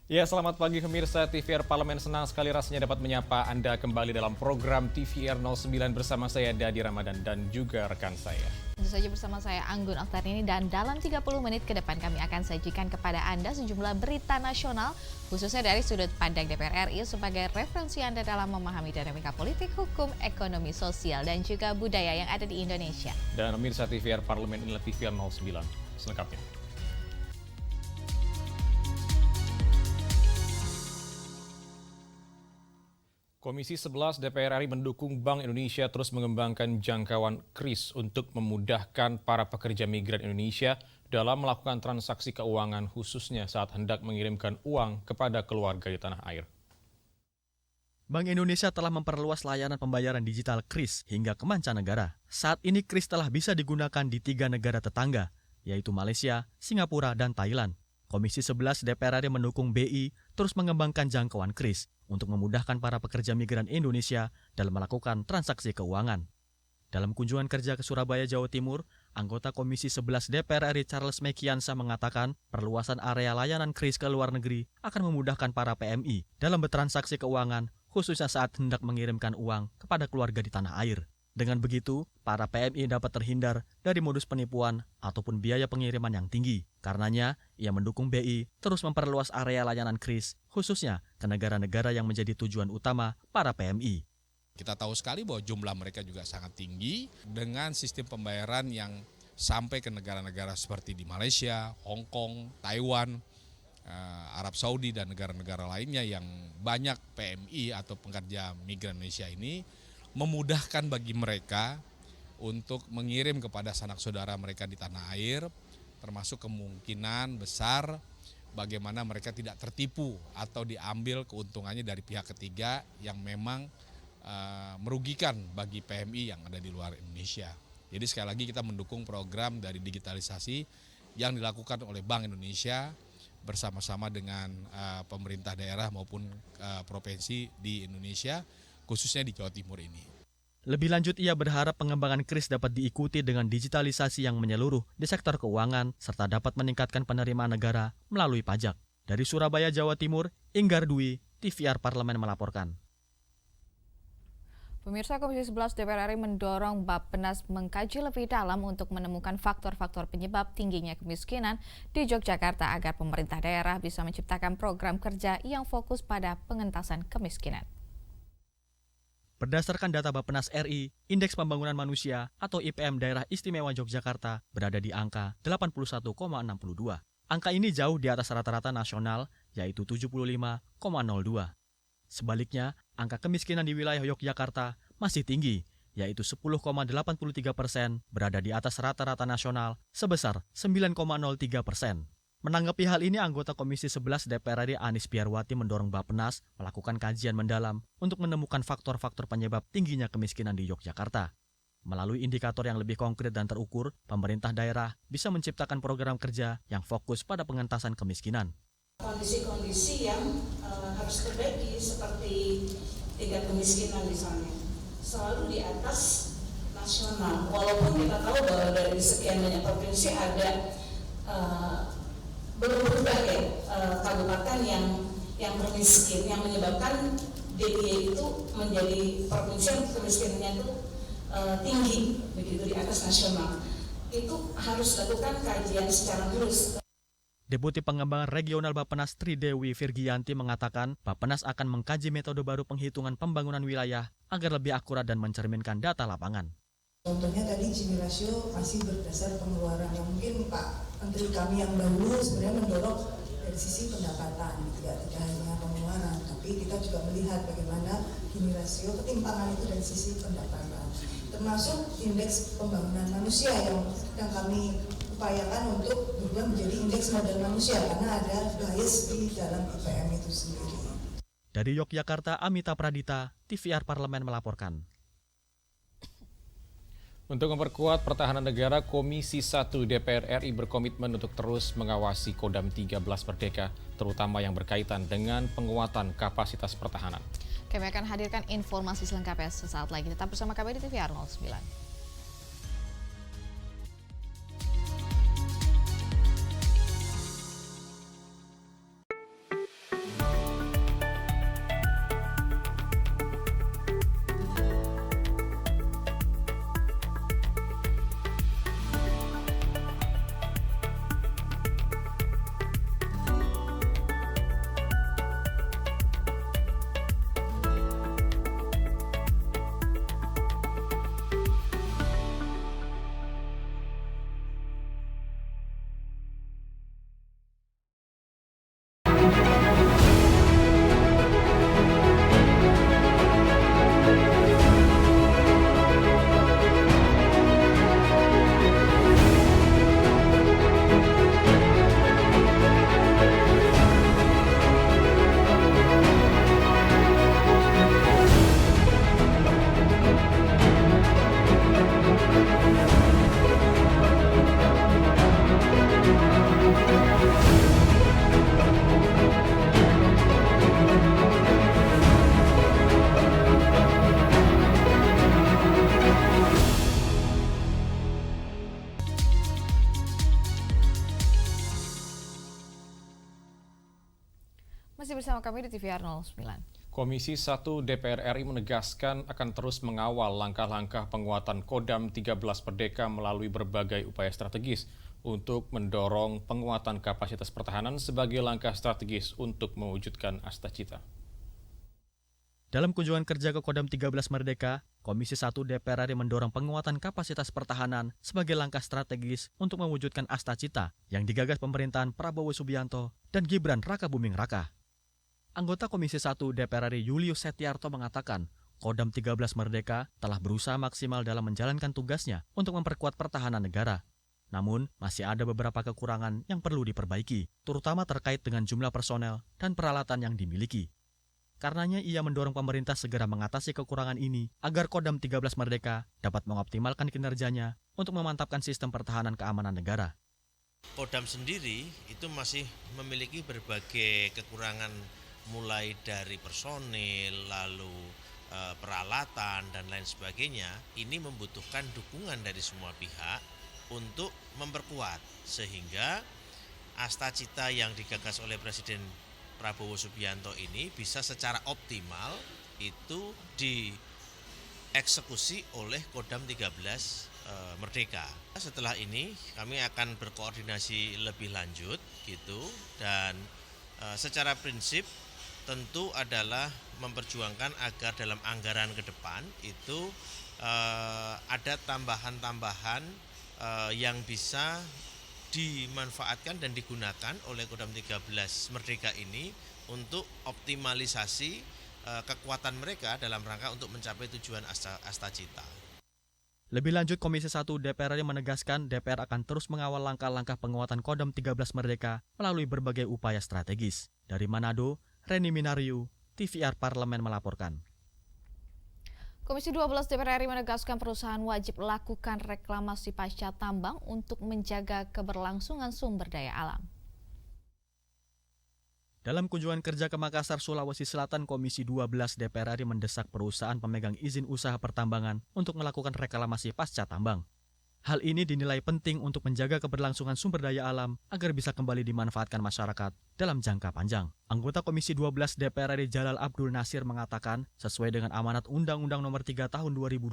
Ya, selamat pagi pemirsa TVR Parlemen. Senang sekali rasanya dapat menyapa Anda kembali dalam program TVR 09 bersama saya Dadi Ramadan dan juga rekan saya. Tentu saja bersama saya Anggun Oktarini dan dalam 30 menit ke depan kami akan sajikan kepada Anda sejumlah berita nasional khususnya dari sudut pandang DPR RI sebagai referensi Anda dalam memahami dinamika politik, hukum, ekonomi, sosial dan juga budaya yang ada di Indonesia. Dan pemirsa TVR Parlemen inilah TVR 09 selengkapnya. Komisi 11 DPR RI mendukung Bank Indonesia terus mengembangkan jangkauan KRIS untuk memudahkan para pekerja migran Indonesia dalam melakukan transaksi keuangan khususnya saat hendak mengirimkan uang kepada keluarga di tanah air. Bank Indonesia telah memperluas layanan pembayaran digital KRIS hingga ke mancanegara. Saat ini KRIS telah bisa digunakan di 3 negara tetangga, yaitu Malaysia, Singapura, dan Thailand. Komisi 11 DPR RI mendukung BI terus mengembangkan jangkauan KRIS untuk memudahkan para pekerja migran Indonesia dalam melakukan transaksi keuangan. Dalam kunjungan kerja ke Surabaya, Jawa Timur, anggota Komisi 11 DPR RI Charles Mekiansa mengatakan perluasan area layanan KRIS ke luar negeri akan memudahkan para PMI dalam bertransaksi keuangan, khususnya saat hendak mengirimkan uang kepada keluarga di tanah air. Dengan begitu, para PMI dapat terhindar dari modus penipuan ataupun biaya pengiriman yang tinggi. Karenanya, ia mendukung BI terus memperluas area layanan KRIS, khususnya ke negara-negara yang menjadi tujuan utama para PMI. Kita tahu sekali bahwa jumlah mereka juga sangat tinggi dengan sistem pembayaran yang sampai ke negara-negara seperti di Malaysia, Hong Kong, Taiwan, Arab Saudi, dan negara-negara lainnya yang banyak PMI atau pekerja migran Indonesia ini memudahkan bagi mereka untuk mengirim kepada sanak saudara mereka di tanah air, termasuk kemungkinan besar bagaimana mereka tidak tertipu atau diambil keuntungannya dari pihak ketiga yang memang merugikan bagi PMI yang ada di luar Indonesia. Jadi sekali lagi kita mendukung program dari digitalisasi yang dilakukan oleh Bank Indonesia bersama-sama dengan pemerintah daerah maupun provinsi di Indonesia, khususnya di Jawa Timur ini. Lebih lanjut, ia berharap pengembangan KRIS dapat diikuti dengan digitalisasi yang menyeluruh di sektor keuangan serta dapat meningkatkan penerimaan negara melalui pajak. Dari Surabaya, Jawa Timur, Inggar Dwi, TVR Parlemen melaporkan. Pemirsa, Komisi 11 DPR RI mendorong Bappenas mengkaji lebih dalam untuk menemukan faktor-faktor penyebab tingginya kemiskinan di Yogyakarta agar pemerintah daerah bisa menciptakan program kerja yang fokus pada pengentasan kemiskinan. Berdasarkan data Bappenas RI, Indeks Pembangunan Manusia atau IPM Daerah Istimewa Yogyakarta berada di angka 81,62. Angka ini jauh di atas rata-rata nasional, yaitu 75,02. Sebaliknya, angka kemiskinan di wilayah Yogyakarta masih tinggi, yaitu 10,83%, berada di atas rata-rata nasional sebesar 9,03%. Menanggapi hal ini, anggota Komisi 11 DPR RI Anis Biarwati mendorong Bappenas melakukan kajian mendalam untuk menemukan faktor-faktor penyebab tingginya kemiskinan di Yogyakarta. Melalui indikator yang lebih konkret dan terukur, pemerintah daerah bisa menciptakan program kerja yang fokus pada pengentasan kemiskinan. Kondisi-kondisi yang harus diperbaiki seperti tingkat kemiskinan misalnya selalu di atas nasional. Walaupun kita tahu bahwa dari sekian banyak provinsi ada belum berubah ya kabupaten yang termiskin, yang menyebabkan DIY itu menjadi provinsi yang kemiskinannya itu tinggi begitu di atas nasional. Itu harus dilakukan kajian secara terus. Deputi Pengembangan Regional Bappenas Tridewi Virgianti mengatakan Bappenas akan mengkaji metode baru penghitungan pembangunan wilayah agar lebih akurat dan mencerminkan data lapangan. Contohnya tadi Gini rasio masih berdasar pengeluaran yang mungkin Pak Menteri kami yang dahulu sebenarnya mendorong dari sisi pendapatan, tidak hanya pengeluaran, tapi kita juga melihat bagaimana Gini rasio ketimpangan itu dari sisi pendapatan. Termasuk indeks pembangunan manusia yang kami upayakan untuk berubah menjadi indeks modal manusia karena ada bias di dalam IPM itu sendiri. Dari Yogyakarta, Amita Pradita, TVR Parlemen melaporkan. Untuk memperkuat pertahanan negara, Komisi 1 DPR RI berkomitmen untuk terus mengawasi Kodam 13 Merdeka, terutama yang berkaitan dengan penguatan kapasitas pertahanan. Kami akan hadirkan informasi selengkapnya sesaat lagi. Tetap bersama kami di TVR 09. bersama kami di TVR 09. Komisi 1 DPR RI menegaskan akan terus mengawal langkah-langkah penguatan Kodam 13 Merdeka melalui berbagai upaya strategis untuk mendorong penguatan kapasitas pertahanan sebagai langkah strategis untuk mewujudkan Astacita. Dalam kunjungan kerja ke Kodam 13 Merdeka, Komisi 1 DPR RI mendorong penguatan kapasitas pertahanan sebagai langkah strategis untuk mewujudkan Astacita yang digagas pemerintahan Prabowo Subianto dan Gibran Rakabuming Raka. Anggota Komisi 1 DPR RI Julius Setiarto mengatakan, Kodam 13 Merdeka telah berusaha maksimal dalam menjalankan tugasnya untuk memperkuat pertahanan negara. Namun, masih ada beberapa kekurangan yang perlu diperbaiki, terutama terkait dengan jumlah personel dan peralatan yang dimiliki. Karenanya ia mendorong pemerintah segera mengatasi kekurangan ini agar Kodam 13 Merdeka dapat mengoptimalkan kinerjanya untuk memantapkan sistem pertahanan keamanan negara. Kodam sendiri itu masih memiliki berbagai kekurangan mulai dari personil, lalu peralatan dan lain sebagainya. Ini membutuhkan dukungan dari semua pihak untuk memperkuat sehingga Astacita yang digagas oleh Presiden Prabowo Subianto ini bisa secara optimal itu dieksekusi oleh Kodam 13 Merdeka. Setelah ini kami akan berkoordinasi lebih lanjut gitu dan secara prinsip tentu adalah memperjuangkan agar dalam anggaran ke depan itu ada tambahan-tambahan yang bisa dimanfaatkan dan digunakan oleh Kodam 13 Merdeka ini untuk optimalisasi kekuatan mereka dalam rangka untuk mencapai tujuan Astacita. Lebih lanjut, Komisi 1 DPR RI menegaskan DPR akan terus mengawal langkah-langkah penguatan Kodam 13 Merdeka melalui berbagai upaya strategis. Dari Manado, Reni Minariu, TVR Parlemen melaporkan. Komisi 12 DPR RI menegaskan perusahaan wajib lakukan reklamasi pasca tambang untuk menjaga keberlangsungan sumber daya alam. Dalam kunjungan kerja ke Makassar, Sulawesi Selatan, Komisi 12 DPR RI mendesak perusahaan pemegang izin usaha pertambangan untuk melakukan reklamasi pasca tambang. Hal ini dinilai penting untuk menjaga keberlangsungan sumber daya alam agar bisa kembali dimanfaatkan masyarakat dalam jangka panjang. Anggota Komisi 12 DPR RI Jalal Abdul Nasir mengatakan, sesuai dengan amanat Undang-Undang Nomor 3 Tahun 2020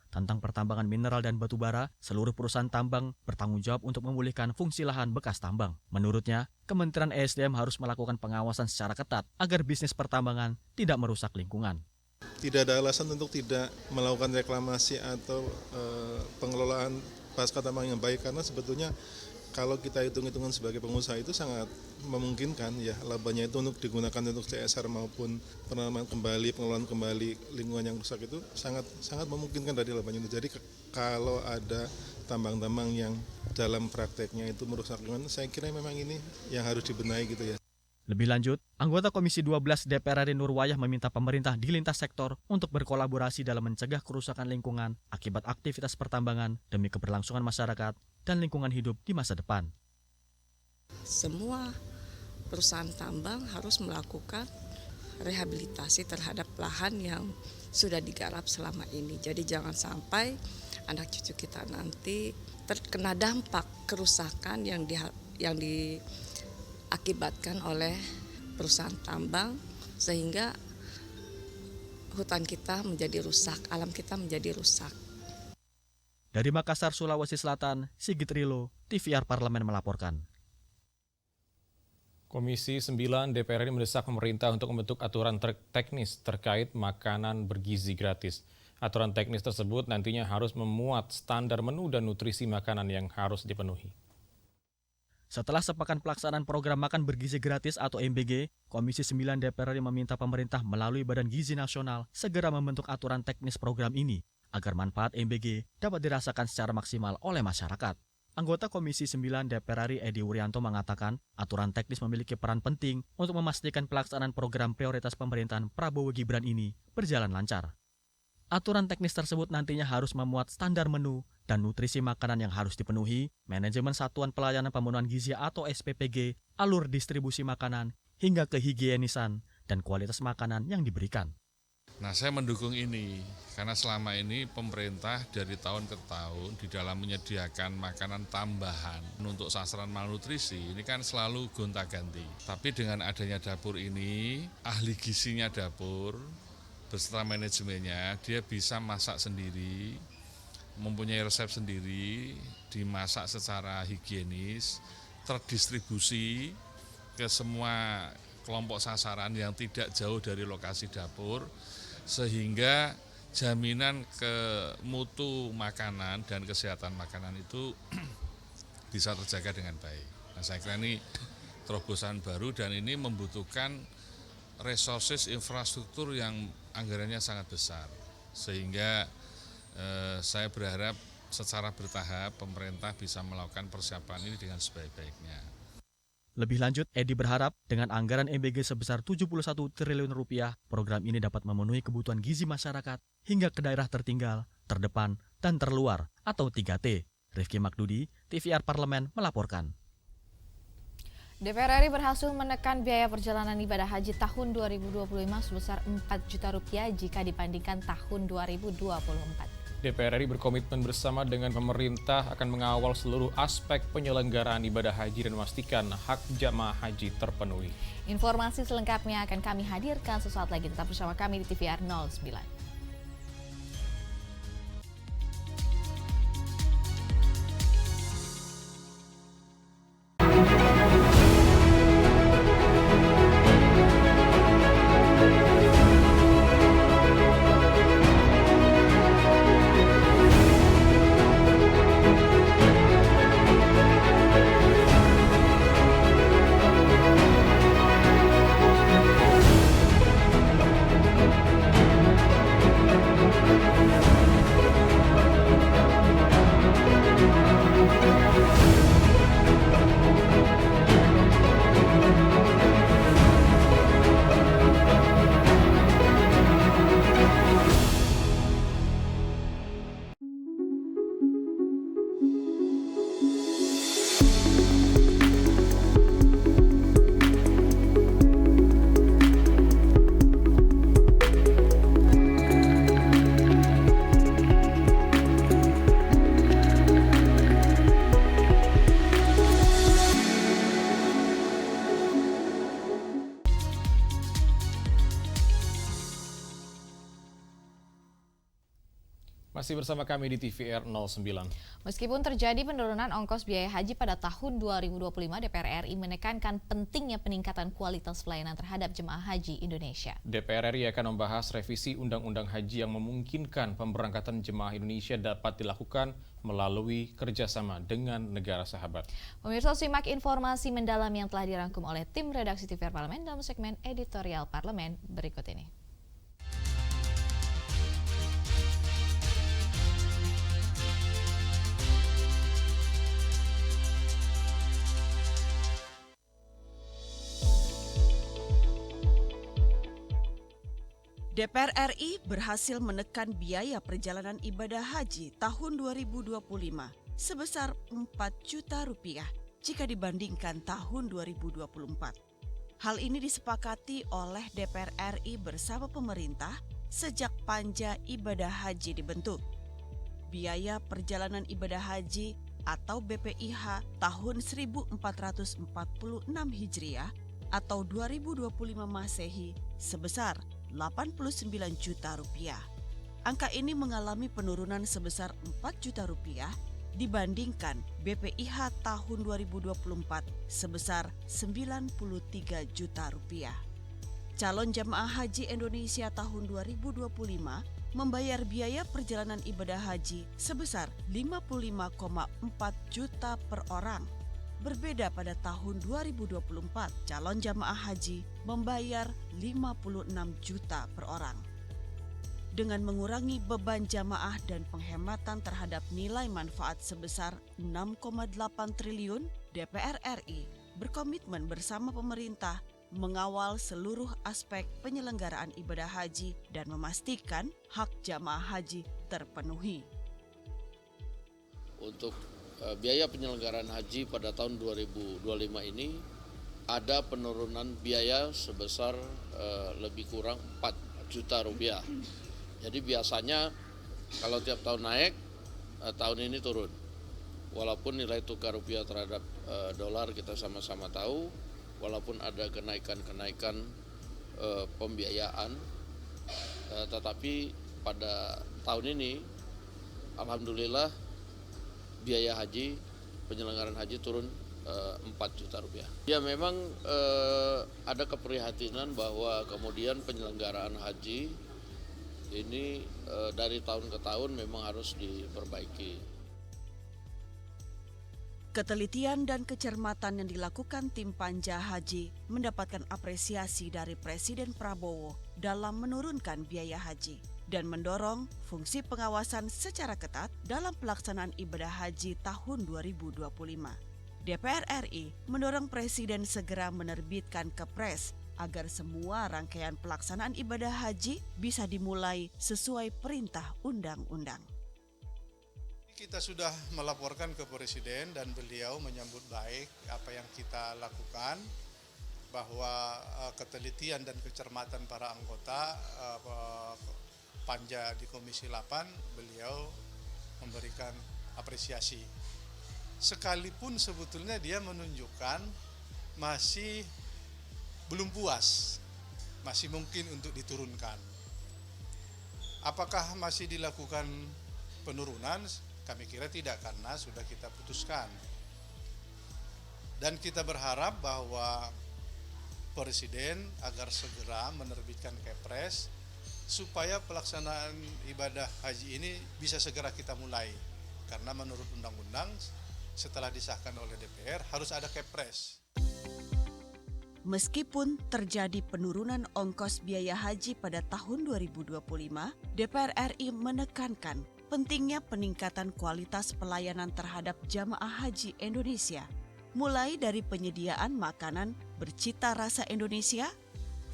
tentang pertambangan mineral dan batu bara, seluruh perusahaan tambang bertanggung jawab untuk memulihkan fungsi lahan bekas tambang. Menurutnya, Kementerian ESDM harus melakukan pengawasan secara ketat agar bisnis pertambangan tidak merusak lingkungan. Tidak ada alasan untuk tidak melakukan reklamasi atau pengelolaan pasca tambang yang baik, karena sebetulnya kalau kita hitung-hitungan sebagai pengusaha itu sangat memungkinkan ya, labanya itu untuk digunakan untuk CSR maupun penanaman kembali, pengelolaan kembali lingkungan yang rusak itu sangat memungkinkan dari labanya itu. Jadi kalau ada tambang-tambang yang dalam prakteknya itu merusak lingkungan, saya kira memang ini yang harus dibenahi gitu ya. Lebih lanjut, anggota Komisi 12 DPR RI Nurwayah meminta pemerintah di lintas sektor untuk berkolaborasi dalam mencegah kerusakan lingkungan akibat aktivitas pertambangan demi keberlangsungan masyarakat dan lingkungan hidup di masa depan. Semua perusahaan tambang harus melakukan rehabilitasi terhadap lahan yang sudah digarap selama ini. Jadi jangan sampai anak cucu kita nanti terkena dampak kerusakan yang diakibatkan oleh perusahaan tambang, sehingga hutan kita menjadi rusak, alam kita menjadi rusak. Dari Makassar, Sulawesi Selatan, Sigit Rilo, TVR Parlemen melaporkan. Komisi 9 DPR RI mendesak pemerintah untuk membentuk aturan teknis terkait makanan bergizi gratis. Aturan teknis tersebut nantinya harus memuat standar menu dan nutrisi makanan yang harus dipenuhi. Setelah sepekan pelaksanaan program makan bergizi gratis atau MBG, Komisi 9 DPR RI meminta pemerintah melalui Badan Gizi Nasional segera membentuk aturan teknis program ini agar manfaat MBG dapat dirasakan secara maksimal oleh masyarakat. Anggota Komisi 9 DPR RI Edi Wuryanto mengatakan, aturan teknis memiliki peran penting untuk memastikan pelaksanaan program prioritas pemerintahan Prabowo Gibran ini berjalan lancar. Aturan teknis tersebut nantinya harus memuat standar menu dan nutrisi makanan yang harus dipenuhi, manajemen satuan pelayanan pemenuhan gizi atau SPPG, alur distribusi makanan, hingga kehigienisan dan kualitas makanan yang diberikan. Nah, saya mendukung ini karena selama ini pemerintah dari tahun ke tahun di dalam menyediakan makanan tambahan untuk sasaran malnutrisi ini kan selalu gonta-ganti. Tapi dengan adanya dapur ini, ahli gizinya dapur beserta manajemennya, dia bisa masak sendiri, mempunyai resep sendiri, dimasak secara higienis, terdistribusi ke semua kelompok sasaran yang tidak jauh dari lokasi dapur, sehingga jaminan ke mutu makanan dan kesehatan makanan itu bisa terjaga dengan baik. Nah, saya kira ini terobosan baru dan ini membutuhkan resources infrastruktur yang anggarannya sangat besar. Sehingga saya berharap secara bertahap pemerintah bisa melakukan persiapan ini dengan sebaik-baiknya. Lebih lanjut, Edi berharap dengan anggaran MBG sebesar 71 triliun rupiah, program ini dapat memenuhi kebutuhan gizi masyarakat hingga ke daerah tertinggal, terdepan, dan terluar atau 3T. Rifki Makdudi, TVR Parlemen melaporkan. DPR RI berhasil menekan biaya perjalanan ibadah haji tahun 2025 sebesar 4 juta rupiah jika dibandingkan tahun 2024. DPR RI berkomitmen bersama dengan pemerintah akan mengawal seluruh aspek penyelenggaraan ibadah haji dan memastikan hak jamaah haji terpenuhi. Informasi selengkapnya akan kami hadirkan sesaat lagi. Tetap bersama kami di TVR 09. Masih bersama kami di TVR 09. Meskipun terjadi penurunan ongkos biaya haji pada tahun 2025, DPR RI menekankan pentingnya peningkatan kualitas pelayanan terhadap jemaah haji Indonesia. DPR RI akan membahas revisi Undang-Undang Haji yang memungkinkan pemberangkatan jemaah Indonesia dapat dilakukan melalui kerjasama dengan negara sahabat. Pemirsa, simak informasi mendalam yang telah dirangkum oleh tim redaksi TVR Parlemen dalam segmen editorial Parlemen berikut ini. DPR RI berhasil menekan biaya perjalanan ibadah haji tahun 2025 sebesar 4 juta rupiah jika dibandingkan tahun 2024. Hal ini disepakati oleh DPR RI bersama pemerintah sejak Panja Ibadah Haji dibentuk. Biaya perjalanan ibadah haji atau BPIH tahun 1446 Hijriah atau 2025 Masehi sebesar 89 juta rupiah. Angka ini mengalami penurunan sebesar 4 juta rupiah dibandingkan BPIH tahun 2024 sebesar 93 juta rupiah. Calon jamaah haji Indonesia tahun 2025 membayar biaya perjalanan ibadah haji sebesar 55,4 juta per orang. Berbeda pada tahun 2024, calon jamaah haji membayar 56 juta per orang. Dengan mengurangi beban jamaah dan penghematan terhadap nilai manfaat sebesar 6,8 triliun, DPR RI berkomitmen bersama pemerintah mengawal seluruh aspek penyelenggaraan ibadah haji dan memastikan hak jamaah haji terpenuhi. Untuk biaya penyelenggaraan haji pada tahun 2025 ini ada penurunan biaya sebesar lebih kurang 4 juta rupiah. Jadi biasanya kalau tiap tahun naik, tahun ini turun. Walaupun nilai tukar rupiah terhadap dolar kita sama-sama tahu, walaupun ada kenaikan-kenaikan pembiayaan, tetapi pada tahun ini alhamdulillah biaya haji, penyelenggaraan haji turun 4 juta rupiah. Ya memang ada keprihatinan bahwa kemudian penyelenggaraan haji ini dari tahun ke tahun memang harus diperbaiki. Ketelitian dan kecermatan yang dilakukan tim Panja Haji mendapatkan apresiasi dari Presiden Prabowo dalam menurunkan biaya haji dan mendorong fungsi pengawasan secara ketat dalam pelaksanaan ibadah haji tahun 2025. DPR RI mendorong Presiden segera menerbitkan Kepres agar semua rangkaian pelaksanaan ibadah haji bisa dimulai sesuai perintah undang-undang. Kita sudah melaporkan ke Presiden dan beliau menyambut baik apa yang kita lakukan, bahwa ketelitian dan kecermatan para anggota Panja di Komisi 8 beliau memberikan apresiasi. Sekalipun sebetulnya dia menunjukkan masih belum puas, masih mungkin untuk diturunkan. Apakah masih dilakukan penurunan? Kami kira tidak, karena sudah kita putuskan. Dan kita berharap bahwa Presiden agar segera menerbitkan Kepres supaya pelaksanaan ibadah haji ini bisa segera kita mulai. Karena menurut undang-undang setelah disahkan oleh DPR harus ada Kepres. Meskipun terjadi penurunan ongkos biaya haji pada tahun 2025, DPR RI menekankan pentingnya peningkatan kualitas pelayanan terhadap jamaah haji Indonesia, mulai dari penyediaan makanan bercita rasa Indonesia,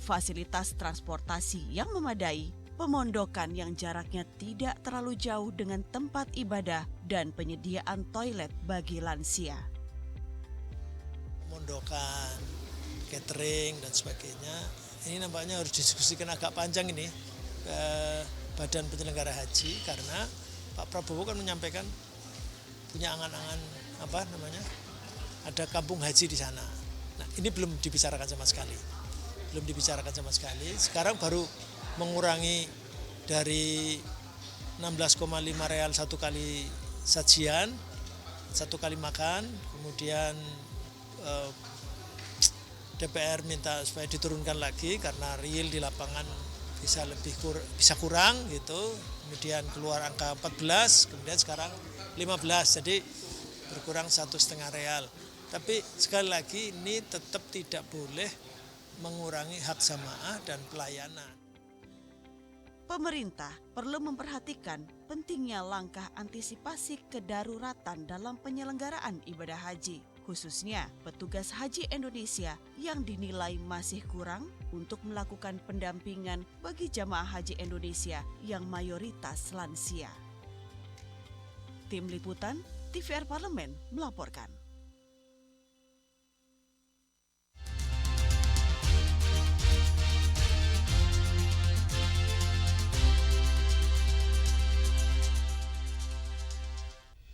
fasilitas transportasi yang memadai, pemondokan yang jaraknya tidak terlalu jauh dengan tempat ibadah, dan penyediaan toilet bagi lansia. Pemondokan, catering, dan sebagainya, ini nampaknya harus didiskusikan agak panjang ini ke Badan Penyelenggara Haji, karena Pak Prabowo kan menyampaikan punya angan-angan ada kampung haji di sana. Nah, ini belum dibicarakan sama sekali. Sekarang baru mengurangi dari 16,5 real satu kali sajian, satu kali makan, kemudian DPR minta supaya diturunkan lagi karena real di lapangan bisa kurang gitu. Kemudian keluar angka 14, kemudian sekarang 15, jadi berkurang 1,5 real. Tapi sekali lagi ini tetap tidak boleh mengurangi hak jamaah dan pelayanan. Pemerintah perlu memperhatikan pentingnya langkah antisipasi kedaruratan dalam penyelenggaraan ibadah haji, khususnya petugas haji Indonesia yang dinilai masih kurang untuk melakukan pendampingan bagi jamaah haji Indonesia yang mayoritas lansia. Tim Liputan TVR Parlemen melaporkan.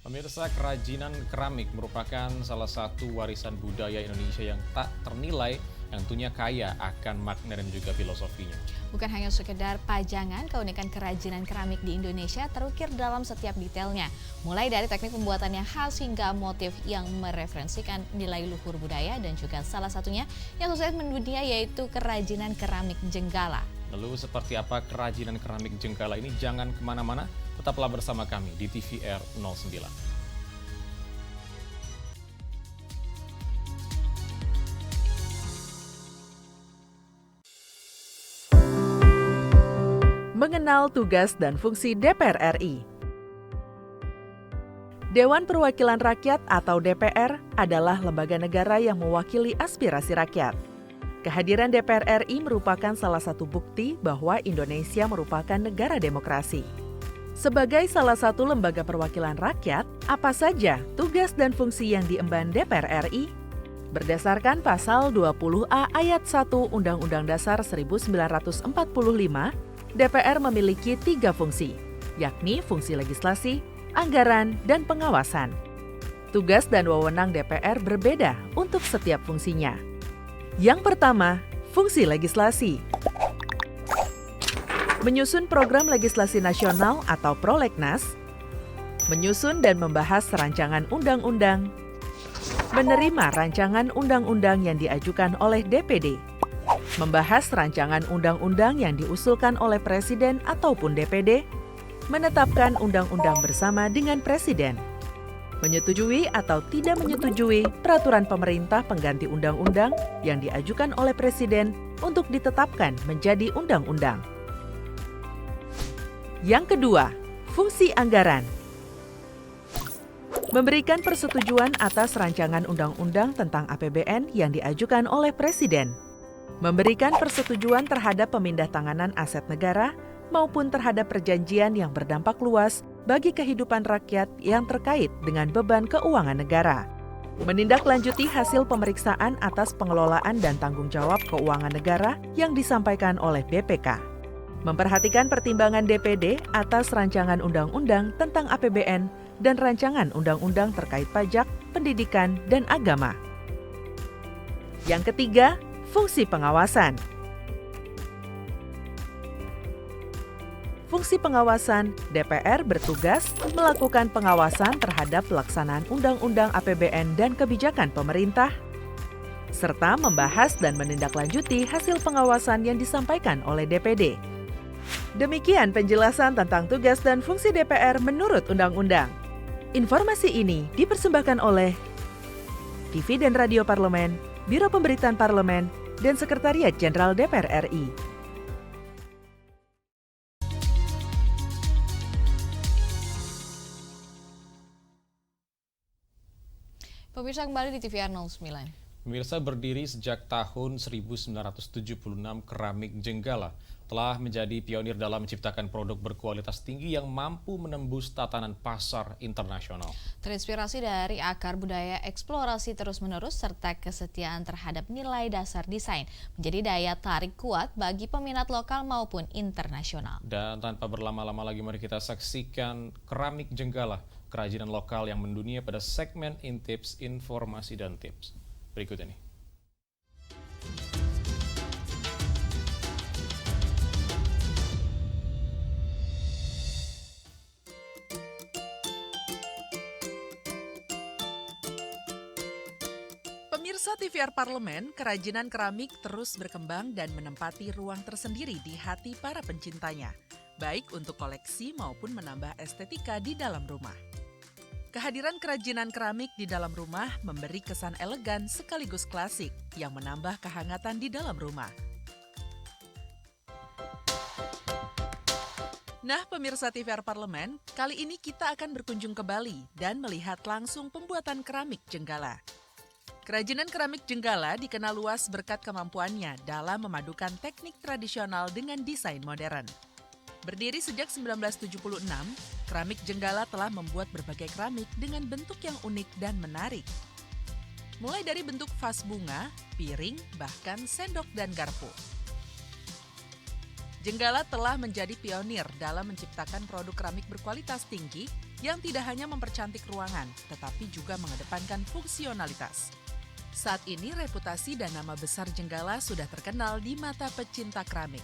Pemirsa, kerajinan keramik merupakan salah satu warisan budaya Indonesia yang tak ternilai, yang tentunya kaya akan makna dan juga filosofinya. Bukan hanya sekedar pajangan, keunikan kerajinan keramik di Indonesia terukir dalam setiap detailnya. Mulai dari teknik pembuatannya khas hingga motif yang mereferensikan nilai luhur budaya, dan juga salah satunya yang sukses mendunia yaitu kerajinan keramik Jenggala. Lalu seperti apa kerajinan keramik Jenggala ini? Jangan kemana-mana, tetaplah bersama kami di TVR 09. Mengenal tugas dan fungsi DPR RI. Dewan Perwakilan Rakyat atau DPR adalah lembaga negara yang mewakili aspirasi rakyat. Kehadiran DPR RI merupakan salah satu bukti bahwa Indonesia merupakan negara demokrasi. Sebagai salah satu lembaga perwakilan rakyat, apa saja tugas dan fungsi yang diemban DPR RI? Berdasarkan pasal 20A ayat 1 Undang-Undang Dasar 1945, DPR memiliki 3 fungsi, yakni fungsi legislasi, anggaran, dan pengawasan. Tugas dan wewenang DPR berbeda untuk setiap fungsinya. Yang pertama, fungsi legislasi. Menyusun program legislasi nasional atau prolegnas, menyusun dan membahas rancangan undang-undang, menerima rancangan undang-undang yang diajukan oleh DPD, membahas rancangan undang-undang yang diusulkan oleh Presiden ataupun DPD, menetapkan undang-undang bersama dengan Presiden, menyetujui atau tidak menyetujui peraturan pemerintah pengganti undang-undang yang diajukan oleh Presiden untuk ditetapkan menjadi undang-undang. Yang kedua, fungsi anggaran. Memberikan persetujuan atas rancangan undang-undang tentang APBN yang diajukan oleh Presiden. Memberikan persetujuan terhadap pemindahtanganan aset negara maupun terhadap perjanjian yang berdampak luas bagi kehidupan rakyat yang terkait dengan beban keuangan negara. Menindaklanjuti hasil pemeriksaan atas pengelolaan dan tanggung jawab keuangan negara yang disampaikan oleh BPK. Memperhatikan pertimbangan DPD atas rancangan undang-undang tentang APBN dan rancangan undang-undang terkait pajak, pendidikan, dan agama. Yang ketiga, fungsi pengawasan. Fungsi pengawasan, DPR bertugas melakukan pengawasan terhadap pelaksanaan undang-undang APBN dan kebijakan pemerintah, serta membahas dan menindaklanjuti hasil pengawasan yang disampaikan oleh DPD. Demikian penjelasan tentang tugas dan fungsi DPR menurut undang-undang. Informasi ini dipersembahkan oleh TV dan Radio Parlemen, Biro Pemberitaan Parlemen, dan Sekretariat Jenderal DPR RI. Pemirsa kembali di TVR 09. Pemirsa, berdiri sejak tahun 1976, keramik Jenggala telah menjadi pionir dalam menciptakan produk berkualitas tinggi yang mampu menembus tatanan pasar internasional. Terinspirasi dari akar budaya eksplorasi terus-menerus serta kesetiaan terhadap nilai dasar desain menjadi daya tarik kuat bagi peminat lokal maupun internasional. Dan tanpa berlama-lama lagi, mari kita saksikan keramik Jenggala, kerajinan lokal yang mendunia pada segmen Intips, Informasi dan Tips. Berikut ini. Pemirsa TVR Parlemen, kerajinan keramik terus berkembang dan menempati ruang tersendiri di hati para pencintanya, baik untuk koleksi maupun menambah estetika di dalam rumah. Kehadiran kerajinan keramik di dalam rumah memberi kesan elegan sekaligus klasik yang menambah kehangatan di dalam rumah. Nah, pemirsa TVR Parlemen, kali ini kita akan berkunjung ke Bali dan melihat langsung pembuatan keramik Jenggala. Kerajinan keramik Jenggala dikenal luas berkat kemampuannya dalam memadukan teknik tradisional dengan desain modern. Berdiri sejak 1976, keramik Jenggala telah membuat berbagai keramik dengan bentuk yang unik dan menarik. Mulai dari bentuk vas bunga, piring, bahkan sendok dan garpu. Jenggala telah menjadi pionir dalam menciptakan produk keramik berkualitas tinggi yang tidak hanya mempercantik ruangan, tetapi juga mengedepankan fungsionalitas. Saat ini reputasi dan nama besar Jenggala sudah terkenal di mata pecinta keramik.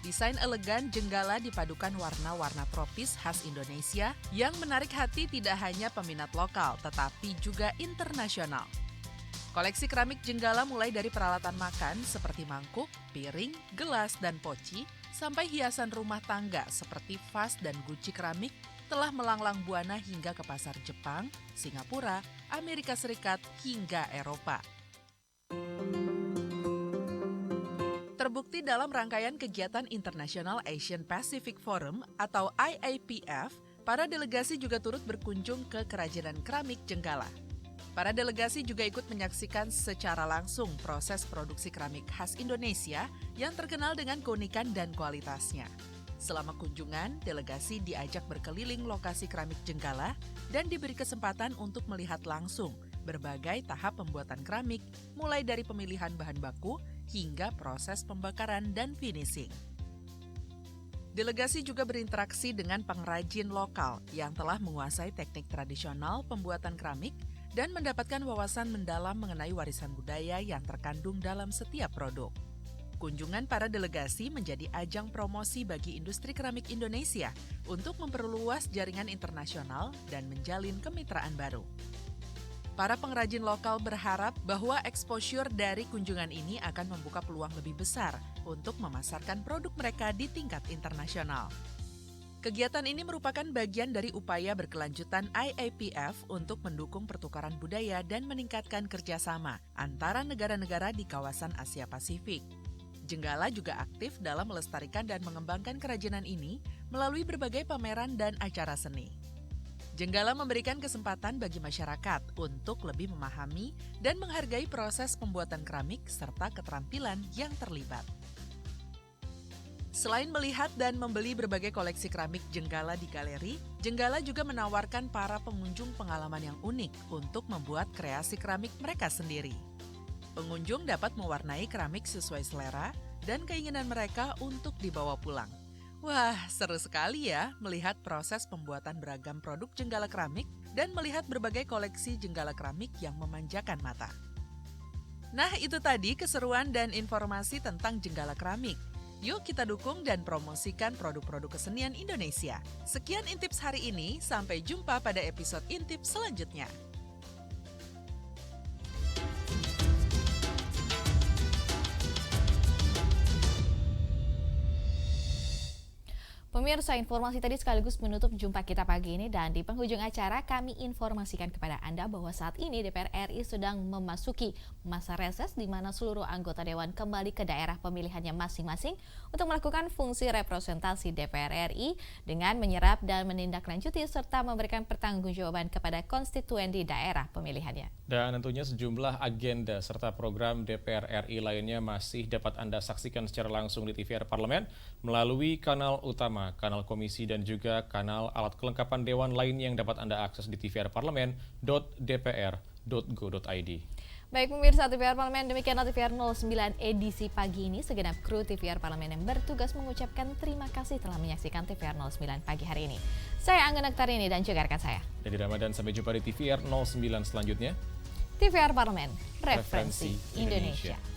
Desain elegan Jenggala dipadukan warna-warna tropis khas Indonesia yang menarik hati tidak hanya peminat lokal, tetapi juga internasional. Koleksi keramik Jenggala mulai dari peralatan makan seperti mangkuk, piring, gelas, dan poci, sampai hiasan rumah tangga seperti vas dan guci keramik telah melanglang buana hingga ke pasar Jepang, Singapura, Amerika Serikat, hingga Eropa. Terbukti dalam rangkaian kegiatan International Asian Pacific Forum atau IAPF, para delegasi juga turut berkunjung ke kerajinan keramik Jenggala. Para delegasi juga ikut menyaksikan secara langsung proses produksi keramik khas Indonesia yang terkenal dengan keunikan dan kualitasnya. Selama kunjungan, delegasi diajak berkeliling lokasi keramik Jenggala dan diberi kesempatan untuk melihat langsung berbagai tahap pembuatan keramik, mulai dari pemilihan bahan baku hingga proses pembakaran dan finishing. Delegasi juga berinteraksi dengan pengrajin lokal yang telah menguasai teknik tradisional pembuatan keramik dan mendapatkan wawasan mendalam mengenai warisan budaya yang terkandung dalam setiap produk. Kunjungan para delegasi menjadi ajang promosi bagi industri keramik Indonesia untuk memperluas jaringan internasional dan menjalin kemitraan baru. Para pengrajin lokal berharap bahwa exposure dari kunjungan ini akan membuka peluang lebih besar untuk memasarkan produk mereka di tingkat internasional. Kegiatan ini merupakan bagian dari upaya berkelanjutan IAPF untuk mendukung pertukaran budaya dan meningkatkan kerjasama antara negara-negara di kawasan Asia Pasifik. Jenggala juga aktif dalam melestarikan dan mengembangkan kerajinan ini melalui berbagai pameran dan acara seni. Jenggala memberikan kesempatan bagi masyarakat untuk lebih memahami dan menghargai proses pembuatan keramik serta keterampilan yang terlibat. Selain melihat dan membeli berbagai koleksi keramik Jenggala di galeri, Jenggala juga menawarkan para pengunjung pengalaman yang unik untuk membuat kreasi keramik mereka sendiri. Pengunjung dapat mewarnai keramik sesuai selera dan keinginan mereka untuk dibawa pulang. Wah, seru sekali ya melihat proses pembuatan beragam produk Jenggala keramik dan melihat berbagai koleksi Jenggala keramik yang memanjakan mata. Nah, itu tadi keseruan dan informasi tentang Jenggala keramik. Yuk kita dukung dan promosikan produk-produk kesenian Indonesia. Sekian Intips hari ini, sampai jumpa pada episode Intips selanjutnya. Pemirsa, informasi tadi sekaligus menutup jumpa kita pagi ini, dan di penghujung acara kami informasikan kepada Anda bahwa saat ini DPR RI sedang memasuki masa reses di mana seluruh anggota Dewan kembali ke daerah pemilihannya masing-masing untuk melakukan fungsi representasi DPR RI dengan menyerap dan menindaklanjuti serta memberikan pertanggungjawaban kepada konstituen di daerah pemilihannya. Dan tentunya sejumlah agenda serta program DPR RI lainnya masih dapat Anda saksikan secara langsung di TVR Parlemen melalui kanal utama, kanal komisi, dan juga kanal alat kelengkapan Dewan lainnya yang dapat Anda akses di tvrparlemen.dpr.go.id. Baik pemirsa TVR Parlemen, demikianlah TVR 09 edisi pagi ini. Segenap kru TVR Parlemen yang bertugas mengucapkan terima kasih telah menyaksikan TVR 09 pagi hari ini. Saya Anggun Aktarini dan juga rekan saya Jadi Ramadan, sampai jumpa di TVR 09 selanjutnya. TVR Parlemen, referensi Indonesia.